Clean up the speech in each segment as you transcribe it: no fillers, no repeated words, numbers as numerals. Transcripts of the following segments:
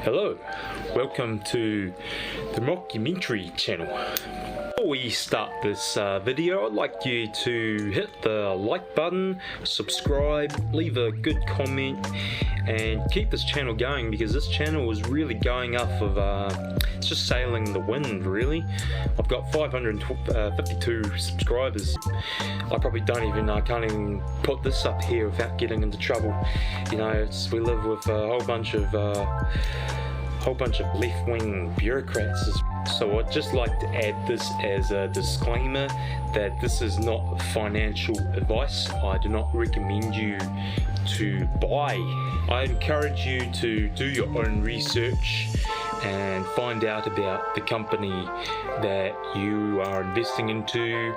Hello, welcome to the mockumentary channel. Before we start this video, I'd like you to hit the like button, subscribe, leave a good comment, and keep this channel going, because this channel is really going off of, it's just sailing the wind really. I've got 552 subscribers. I probably can't even put this up here without getting into trouble. You know, we live with a whole bunch of left-wing bureaucrats. So I'd just like to add this as a disclaimer that this is not financial advice. I do not recommend you to buy. I encourage you to do your own research and find out about the company that you are investing into,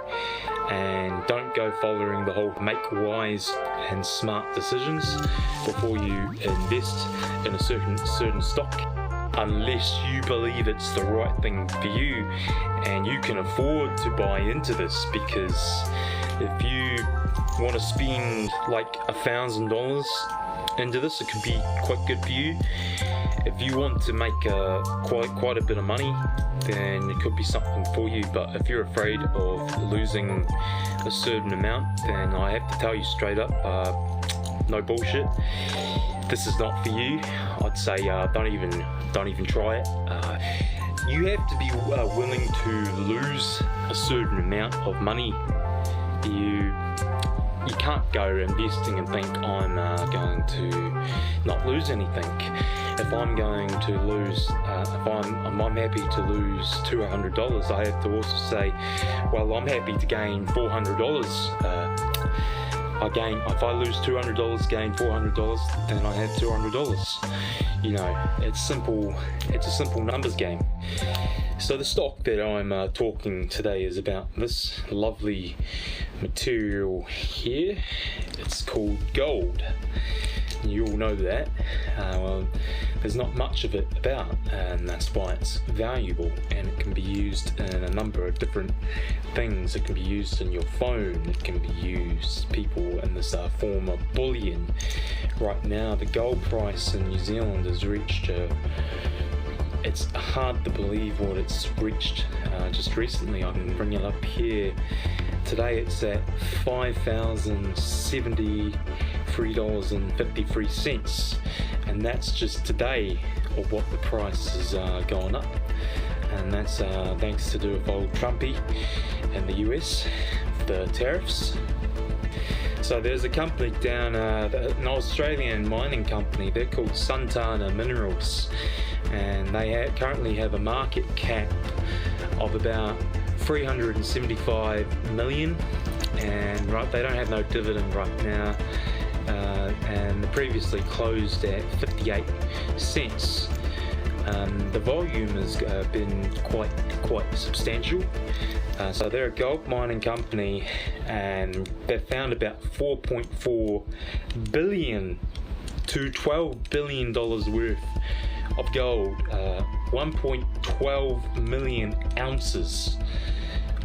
and don't go following the whole make wise and smart decisions before you invest in a certain stock, unless you believe it's the right thing for you and you can afford to buy into this. Because if you want to spend like $1,000 into this, it could be quite good for you. If you want to make quite a bit of money, then it could be something for you. But if you're afraid of losing a certain amount, then I have to tell you straight up, no bullshit, this is not for you. I'd say don't even try it. You have to be willing to lose a certain amount of money. You can't go investing and think I'm going to not lose anything. If I'm going to lose, if I'm happy to lose $200, I have to also say, well, I'm happy to gain $400. If I lose $200, gain $400, then I have $200. You know, it's simple. It's a simple numbers game. So the stock that I'm talking today is about this lovely material here. It's called gold. You all know that. There's not much of it about, and that's why it's valuable, and it can be used in a number of different things. It can be used in your phone, it can be used, people, in this form of bullion. Right now the gold price in New Zealand has reached it's hard to believe what it's reached just recently. I can bring it up here. Today it's at $5,073.53, and that's just today of what the price has gone up, and that's thanks to do with old Trumpy and the US, the tariffs. So there's a company down, an Australian mining company, they're called Santana Minerals, and they currently have a market cap of about 375 million, and they don't have no dividend right now, and they previously closed at 58 cents. The volume has been quite substantial. So they're a gold mining company, and they've found about $4.4 billion to $12 billion worth of gold, 1.12 million ounces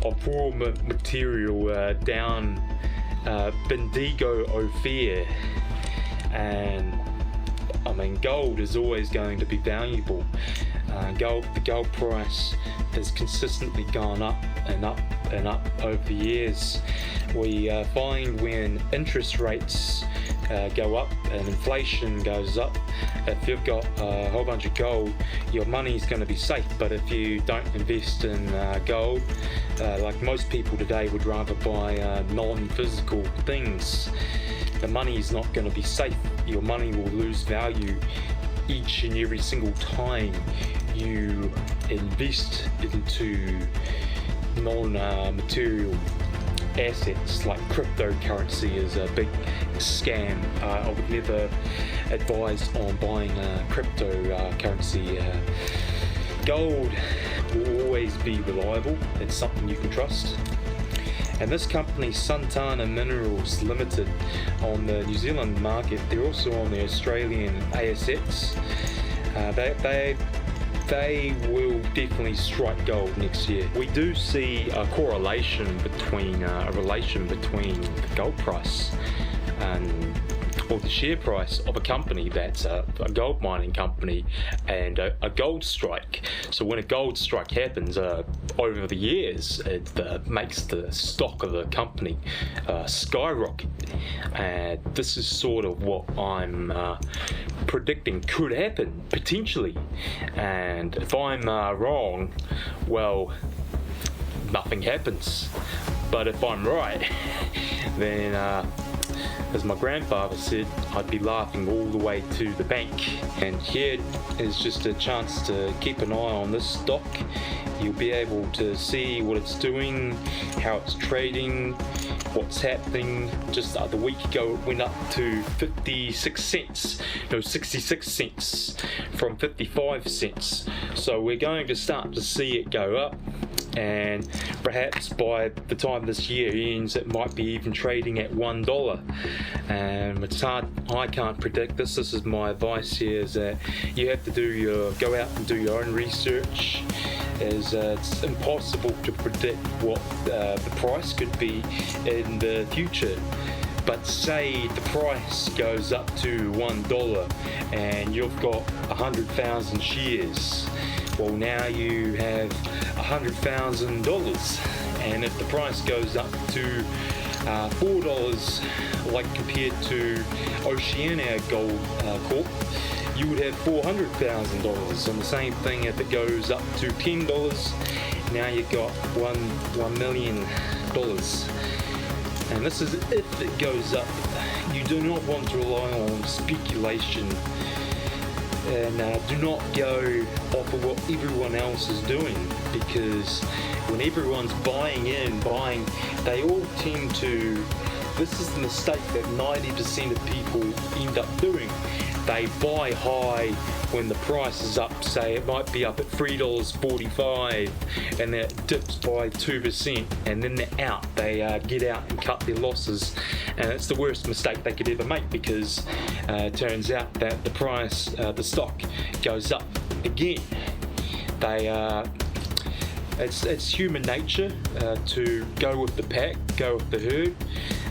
of raw material down Bendigo Ophir. And I mean, gold is always going to be valuable. The gold price has consistently gone up and up and up over the years. We find when interest rates go up and inflation goes up, if you've got a whole bunch of gold, your money's going to be safe. But if you don't invest in gold, like most people today would rather buy non-physical things, the money's not going to be safe. Your money will lose value each and every single time you invest into non-material assets. Like cryptocurrency is a big scam. I would never advise on buying cryptocurrency. Gold will always be reliable. It's something you can trust. And this company, Santana Minerals Limited, on the New Zealand market, they're also on the Australian ASX. They will definitely strike gold next year. We do see a correlation between, a relation between the gold price and or the share price of a company that's a gold mining company and a gold strike. So when a gold strike happens over the years, it makes the stock of the company skyrocket. And this is sort of what I'm predicting could happen potentially. And if I'm wrong, well, nothing happens. But if I'm right, then as my grandfather said, I'd be laughing all the way to the bank. And here is just a chance to keep an eye on this stock. You'll be able to see what it's doing, how it's trading, what's happening. Just the week ago it went up to 66 cents from 55 cents. So we're going to start to see it go up, and perhaps by the time this year ends it might be even trading at $1. And it's hard, I can't predict this. This is my advice here, is that you have to go out and do your own research, as it's impossible to predict what the price could be in the future. But say the price goes up to $1 and you've got 100,000 shares. Well, now you have $100,000, and if the price goes up to $4, like compared to Oceania Gold Corp, you would have $400,000. And the same thing if it goes up to $10, now you've got $1 million. And this is if it goes up. You do not want to rely on speculation, and do not go off of what everyone else is doing, because when everyone's buying, they all tend to, this is the mistake that 90% of people end up doing. They buy high when the price is up, say it might be up at $3.45, and then it dips by 2%, and then they're out. They get out and cut their losses, and it's the worst mistake they could ever make, because it turns out that the price, the stock goes up again. It's human nature to go with the pack, go with the herd,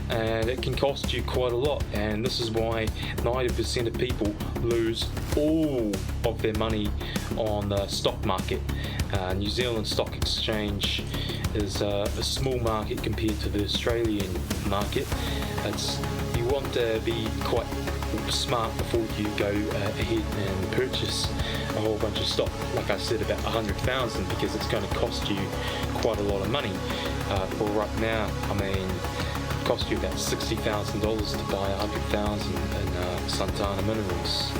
and it can cost you quite a lot. And this is why 90% of people lose all of their money on the stock market. New Zealand Stock Exchange is a small market compared to the Australian market. You want to be quite smart before you go ahead and purchase a whole bunch of stock. Like I said, about 100,000, because it's going to cost you quite a lot of money. For right now, I mean, it cost you about $60,000 to buy 100,000 in Santana minerals.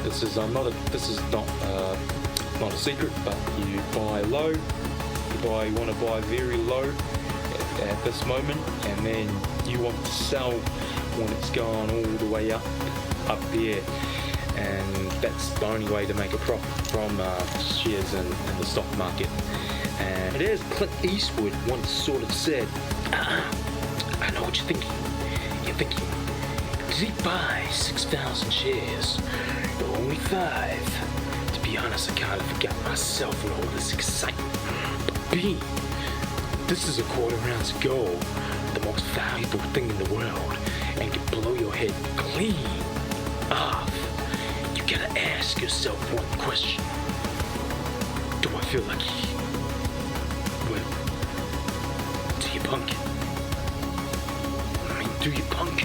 This is not a secret, but you buy low. You want to buy very low at this moment, and then you want to sell when it's gone all the way up there, and that's the only way to make a profit from shares in the stock market. And as Clint Eastwood once sort of said, I know what you're thinking. You're thinking, did he buy 6,000 shares? Or only 5? To be honest, I kind of forgot myself in all this excitement. But B, this is a quarter ounce of gold, the most valuable thing in the world, and can blow your head clean off. You gotta ask yourself one question. Do I feel like well, do you punk it? I mean, do you punk it?